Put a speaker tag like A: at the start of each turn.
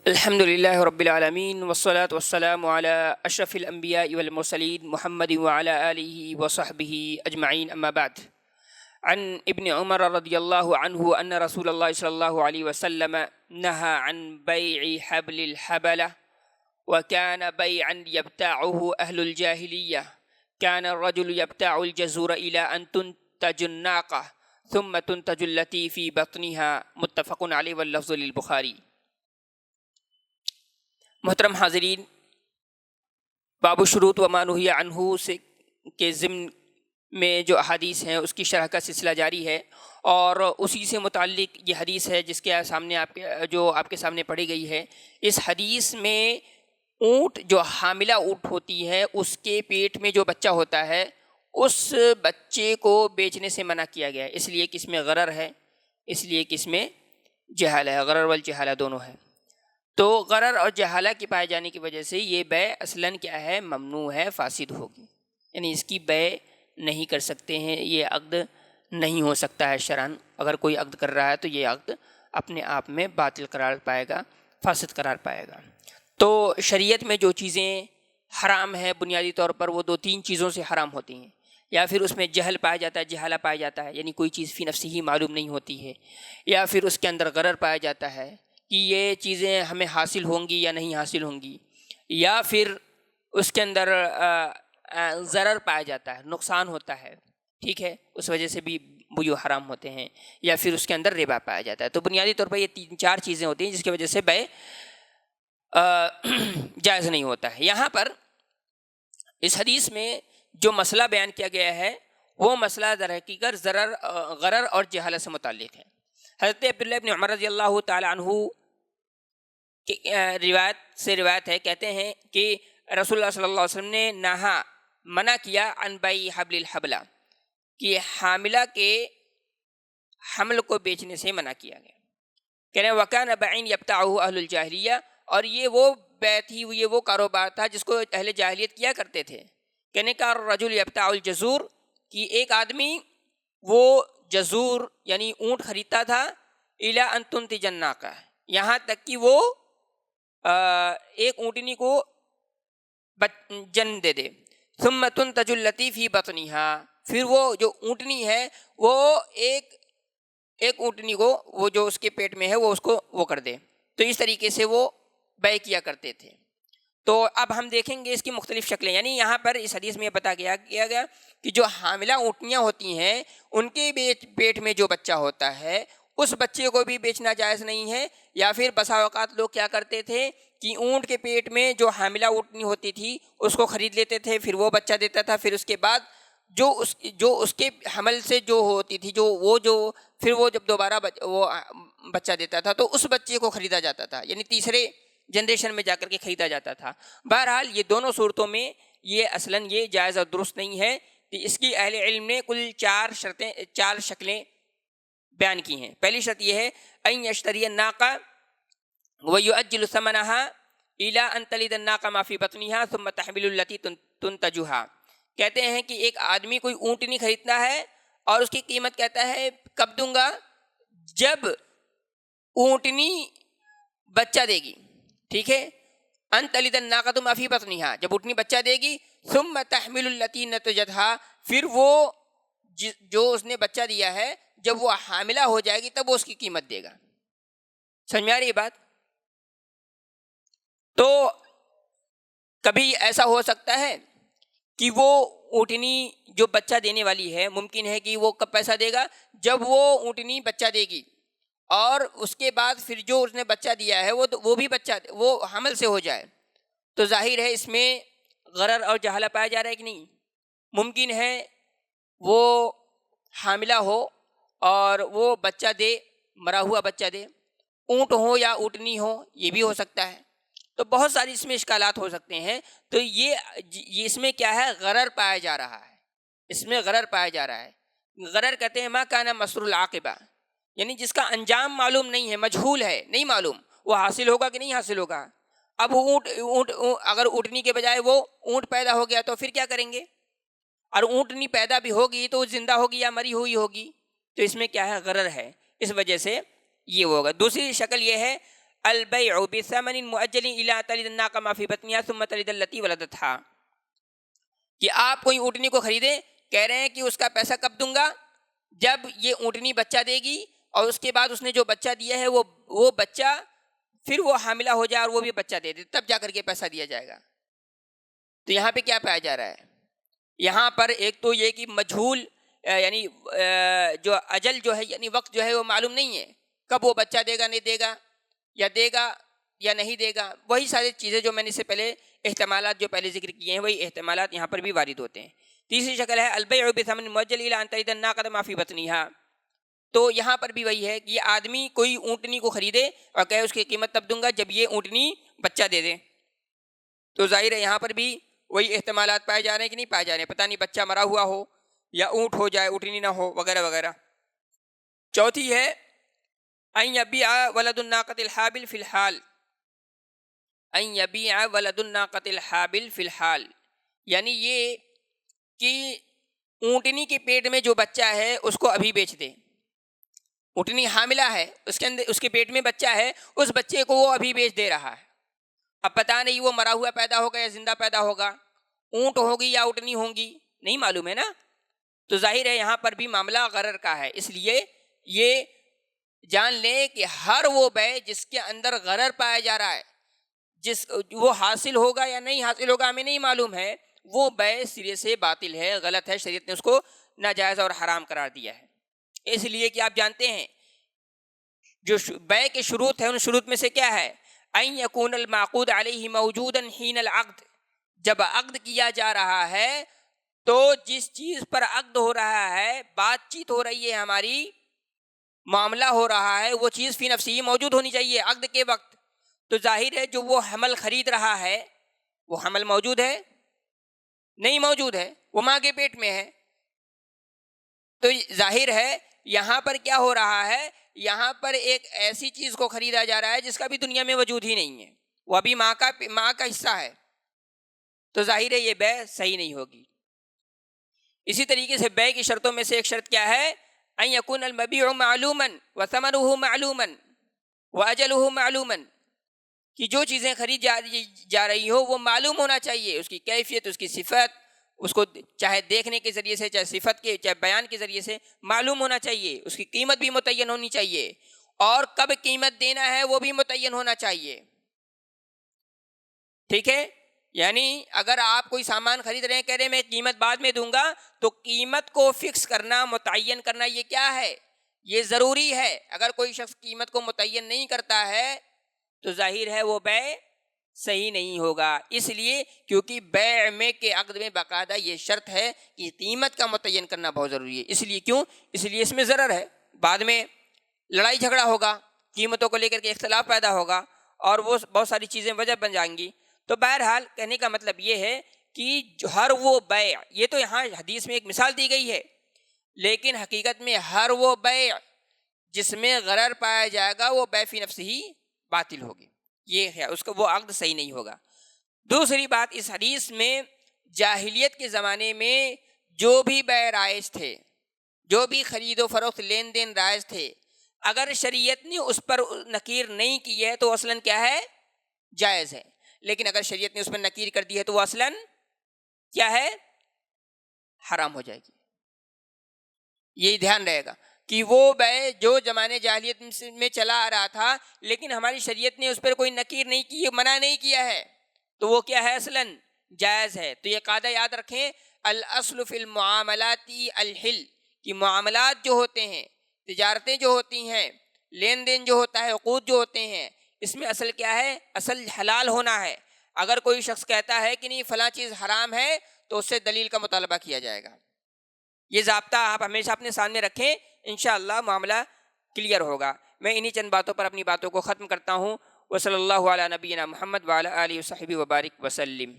A: الحمد لله رب العالمين والصلاة والسلام على أشرف الأنبياء والمرسلين محمد وعلى آله وصحبه أجمعين أما بعد. عن ابن عمر رضي الله عنه أن رسول الله صلى الله عليه وسلم نهى عن بيع حبل الحبلة وكان بيعا يبتاعه أهل الجاهلية. كان الرجل يبتاع الجزور إلى أن تنتج الناقة ثم تنتج التي في بطنها. متفق عليه واللفظ للبخاري. محترم حاضرین، باب الشروط و ما نہی عنہ سے کے ضمن میں جو احادیث ہیں اس کی شرح کا سلسلہ جاری ہے، اور اسی سے متعلق یہ حدیث ہے جس کے سامنے آپ کے سامنے پڑھی گئی ہے. اس حدیث میں اونٹ جو حاملہ اونٹ ہوتی ہے اس کے پیٹ میں جو بچہ ہوتا ہے اس بچے کو بیچنے سے منع کیا گیا ہے، اس لیے کہ اس میں غرر ہے، اس لیے کہ اس میں جہالہ ہے، غرر والجہالہ دونوں ہے. تو غرر اور جہالہ کے پائے جانے کی وجہ سے یہ بیع اصلاً کیا ہے، ممنوع ہے، فاسد ہوگی، یعنی اس کی بیع نہیں کر سکتے ہیں، یہ عقد نہیں ہو سکتا ہے شرعاً. اگر کوئی عقد کر رہا ہے تو یہ عقد اپنے آپ میں باطل قرار پائے گا، فاسد قرار پائے گا. تو شریعت میں جو چیزیں حرام ہیں بنیادی طور پر وہ دو تین چیزوں سے حرام ہوتی ہیں، یا پھر اس میں جہل پایا جاتا ہے، جہالہ پایا جاتا ہے، یعنی کوئی چیز فی نفسی ہی معلوم نہیں ہوتی ہے، یا پھر اس کے اندر غرر پایا جاتا ہے کہ یہ چیزیں ہمیں حاصل ہوں گی یا نہیں حاصل ہوں گی، یا پھر اس کے اندر ضرر پایا جاتا ہے، نقصان ہوتا ہے، ٹھیک ہے، اس وجہ سے بھی بیع حرام ہوتے ہیں، یا پھر اس کے اندر ربا پایا جاتا ہے. تو بنیادی طور پر یہ تین چار چیزیں ہوتی ہیں جس کی وجہ سے بیع جائز نہیں ہوتا ہے. یہاں پر اس حدیث میں جو مسئلہ بیان کیا گیا ہے وہ مسئلہ در حقیقت غرر اور جہالت سے متعلق ہے. حضرت عبداللہ ابن عمر رضی اللہ تعالی عنہ کی روایت ہے، کہتے ہیں کہ رسول اللہ صلی اللہ علیہ وسلم نے منع کیا عن بیع حبل الحبلہ، کہ حاملہ کے حمل کو بیچنے سے منع کیا گیا. کہہ رہے ہیں وَكَانَ بَيْعًا يَبْتَعُهُ أَهْلُ الْجَاهِلِيَّةِ، اور یہ وہ بیع تھی، یہ وہ کاروبار تھا جس کو اہل جاہلیت کیا کرتے تھے. کہنے کا الرجل يبتاع الجزور، کہ ایک آدمی وہ جزور یعنی اونٹ خریدتا تھا، الی ان تنتج الناقہ، یہاں تک کہ وہ ایک اونٹنی کو جنم دے دے. ثم تنتج التی فی بطنہا، پھر وہ جو اونٹنی ہے وہ ایک اونٹنی کو وہ جو اس کے پیٹ میں ہے وہ اس کو وہ کر دے. تو اس طریقے سے وہ بیع کیا کرتے تھے. تو اب ہم دیکھیں گے اس کی مختلف شکلیں، یعنی یہاں پر اس حدیث میں یہ بتا کیا گیا کہ جو حاملہ اونٹنیاں ہوتی ہیں ان کے پیٹ میں جو بچہ ہوتا ہے اس بچے کو بھی بیچنا جائز نہیں ہے. یا پھر بسا اوقات لوگ کیا کرتے تھے کہ اونٹ کے پیٹ میں جو حاملہ اونٹنی ہوتی تھی اس کو خرید لیتے تھے، پھر وہ بچہ دیتا تھا، پھر اس کے بعد جو اس کے حمل سے جو ہوتی تھی پھر وہ جب دوبارہ وہ بچہ دیتا تھا تو اس بچے کو خریدا جاتا تھا، یعنی تیسرے جنریشن میں جا کر کے خریدا جاتا تھا. بہرحال یہ دونوں صورتوں میں یہ اصلاً یہ جائز اور درست نہیں ہے. اس کی اہل علم نے کل چار شکلیں بیان کی ہیں. پہلی شرط یہ ہے ان یشتری الناقہ ویؤجل ثمنہا الی ان تلد الناقہ ما فی بطنہا ثم تحمل التی تنتجھا. کہتے ہیں کہ ایک آدمی کوئی اونٹنی خریدتا ہے اور اس کی قیمت کہتا ہے کب دوں گا، جب اونٹنی بچہ دے گی، ٹھیک ہے، ان تلد الناقۃ ما فی بطنہا، جب اونٹنی بچہ دے گی، ثم تحمل التی نتجتھا، پھر وہ جو اس نے بچہ دیا ہے جب وہ حاملہ ہو جائے گی تب وہ اس کی قیمت دے گا. سمجھ میں آ رہی ہے بات؟ تو کبھی ایسا ہو سکتا ہے کہ وہ اونٹنی جو بچہ دینے والی ہے ممکن ہے کہ وہ کب پیسہ دے گا، جب وہ اونٹنی بچہ دے گی، اور اس کے بعد پھر جو اس نے بچہ دیا ہے وہ بھی بچہ وہ حمل سے ہو جائے. تو ظاہر ہے اس میں غرر اور جہالہ پایا جا رہا ہے کہ نہیں. ممکن ہے وہ حاملہ ہو اور وہ بچہ دے، مرا ہوا بچہ دے، اونٹ ہو یا اونٹنی ہو، یہ بھی ہو سکتا ہے. تو بہت ساری اس میں اشکالات ہو سکتے ہیں. تو یہ اس میں کیا ہے، غرر پایا جا رہا ہے، اس میں غرر پایا جا رہا ہے. غرر کہتے ہیں ما کان مسر العاقبہ، یعنی جس کا انجام معلوم نہیں ہے، مجہول ہے، نہیں معلوم وہ حاصل ہوگا کہ نہیں حاصل ہوگا. اب اونٹ اگر اونٹنی کے بجائے وہ اونٹ پیدا ہو گیا تو پھر کیا کریں گے، اور اونٹنی پیدا بھی ہوگی تو زندہ ہوگی یا مری ہوئی ہوگی. تو اس میں کیا ہے، غرر ہے، اس وجہ سے یہ ہوگا. دوسری شکل یہ ہے البیع بثمن مؤجل الی تلد الناقۃ ما فی بطنها ثم تلد التی ولدتها، کہ آپ کوئی اونٹنی کو خریدیں، کہہ رہے ہیں کہ اس کا پیسہ کب دوں گا؟ جب یہ اونٹنی بچہ دے گی، اور اس کے بعد اس نے جو بچہ دیا ہے وہ بچہ پھر وہ حاملہ ہو جائے اور وہ بھی بچہ دے دے، تب جا کر کے پیسہ دیا جائے گا۔ تو یہاں پہ کیا پایا جا رہا ہے؟ یہاں پر ایک تو یہ کہ مجہول یعنی جو اجل جو ہے یعنی وقت جو ہے وہ معلوم نہیں ہے، کب وہ بچہ دے گا نہیں دے گا، یا دے گا یا نہیں دے گا، وہی ساری چیزیں جو میں نے اس سے پہلے احتمالات جو پہلے ذکر کیے ہیں وہی احتمالات یہاں پر بھی وارد ہوتے ہیں۔ تیسری شکل ہے البیع بثمن مؤجل الی ان تلد الناقۃ ما فی بطنها، تو یہاں پر بھی وہی ہے کہ یہ آدمی کوئی اونٹنی کو خریدے اور کہے اس کی قیمت تب دوں گا جب یہ اونٹنی بچہ دے دے، تو ظاہر ہے یہاں پر بھی وہی احتمالات پائے جا رہے ہیں کہ نہیں پائے جا رہے ہیں، پتہ نہیں بچہ مرا ہوا ہو یا اونٹ ہو جائے اونٹنی نہ ہو وغیرہ وغیرہ۔ چوتھی ہے ان یبیع ولد الناقۃ الحابل فی الحال، ان یبیع ولد الناقۃ الحابل فی الحال، یعنی یہ کہ اونٹنی کے پیٹ میں جو بچہ ہے اس کو ابھی بیچ دے۔ اونٹنی حاملہ ہے، اس کے اندر اس کے پیٹ میں بچہ ہے، اس بچے کو وہ ابھی بیچ دے رہا ہے، اب پتہ نہیں وہ مرا ہوا پیدا ہوگا یا زندہ پیدا ہوگا، اونٹ ہوگی یا اونٹنی ہوں گی، نہیں معلوم ہے نا۔ تو ظاہر ہے یہاں پر بھی معاملہ غرر کا ہے، اس لیے یہ جان لیں کہ ہر وہ بیع جس کے اندر غرر پایا جا رہا ہے، وہ حاصل ہوگا یا نہیں حاصل ہوگا ہمیں نہیں معلوم ہے، وہ بیع سرے سے باطل ہے، غلط ہے، شریعت نے اس کو ناجائز اور حرام قرار دیا ہے۔ اس لیے کہ آپ جانتے ہیں جو بیع کے شروط ہیں ان شروط میں سے کیا ہے؟ ان یکون المعقود علیہ موجودا حین العقد، جب عقد کیا جا رہا ہے تو جس چیز پر عقد ہو رہا ہے، بات چیت ہو رہی ہے ہماری، معاملہ ہو رہا ہے، وہ چیز فی نفسی موجود ہونی چاہیے عقد کے وقت۔ تو ظاہر ہے جو وہ حمل خرید رہا ہے وہ حمل موجود ہے؟ نہیں موجود ہے، وہ ماں کے پیٹ میں ہے۔ تو ظاہر ہے یہاں پر کیا ہو رہا ہے، یہاں پر ایک ایسی چیز کو خریدا جا رہا ہے جس کا بھی دنیا میں وجود ہی نہیں ہے، وہ ابھی ماں کا حصہ ہے، تو ظاہر ہے یہ بیع صحیح نہیں ہوگی۔ اسی طریقے سے بیع کی شرطوں میں سے ایک شرط کیا ہے؟ ان یکون المبیع معلوما وثمنہ معلوما واجلہ معلوما، کہ جو چیزیں خرید جا رہی ہو وہ معلوم ہونا چاہیے، اس کی کیفیت، اس کی صفت، اس کو چاہے دیکھنے کے ذریعے سے، چاہے صفت کے، چاہے بیان کے ذریعے سے معلوم ہونا چاہیے، اس کی قیمت بھی متعین ہونی چاہیے، اور کب قیمت دینا ہے وہ بھی متعین ہونا چاہیے۔ ٹھیک ہے، یعنی اگر آپ کوئی سامان خرید رہے ہیں، کہہ رہے ہیں میں قیمت بعد میں دوں گا، تو قیمت کو فکس کرنا، متعین کرنا، یہ کیا ہے؟ یہ ضروری ہے۔ اگر کوئی شخص قیمت کو متعین نہیں کرتا ہے تو ظاہر ہے وہ بیع صحیح نہیں ہوگا، اس لیے کیونکہ بیع میں کے عقد میں باقاعدہ یہ شرط ہے کہ قیمت کا متعین کرنا بہت ضروری ہے۔ اس لیے کیوں؟ اس لیے اس میں ضرر ہے، بعد میں لڑائی جھگڑا ہوگا، قیمتوں کو لے کر کے اختلاف پیدا ہوگا، اور وہ بہت ساری چیزیں وجہ بن جائیں گی۔ تو بہرحال کہنے کا مطلب یہ ہے کہ ہر وہ بیع، یہ تو یہاں حدیث میں ایک مثال دی گئی ہے، لیکن حقیقت میں ہر وہ بیع جس میں غرر پایا جائے گا وہ بیع فی نفسہ ہی باطل ہوگی، یہ ہے، اس کا وہ عقد صحیح نہیں ہوگا۔ دوسری بات، اس حدیث میں جاہلیت کے زمانے میں جو بھی بیع رائج تھے، جو بھی خرید و فروخت لین دین رائج تھے، اگر شریعت نے اس پر نکیر نہیں کی ہے تو اصلاً کیا ہے؟ جائز ہے، لیکن اگر شریعت نے اس پر نکیر کر دی ہے تو وہ اصلاً کیا ہے؟ حرام ہو جائے گی۔ یہی دھیان رہے گا کہ وہ بیع جو زمانے جاہلیت میں چلا آ رہا تھا لیکن ہماری شریعت نے اس پر کوئی نکیر نہیں کی، منع نہیں کیا ہے، تو وہ کیا ہے؟ اصلاً جائز ہے۔ تو یہ قاعدہ یاد رکھیں، الاصل فی المعاملات الحل، کہ معاملات جو ہوتے ہیں، تجارتیں جو ہوتی ہیں، لین دین جو ہوتا ہے، عقود جو ہوتے ہیں، اس میں اصل کیا ہے؟ اصل حلال ہونا ہے۔ اگر کوئی شخص کہتا ہے کہ نہیں فلاں چیز حرام ہے تو اس سے دلیل کا مطالبہ کیا جائے گا۔ یہ ضابطہ آپ ہمیشہ اپنے سامنے رکھیں، انشاءاللہ معاملہ کلیئر ہوگا۔ میں انہی چند باتوں پر اپنی باتوں کو ختم کرتا ہوں۔ وصلی اللہ علی نبینا محمد وعلی آلہ وصحبہ وبارک وسلم۔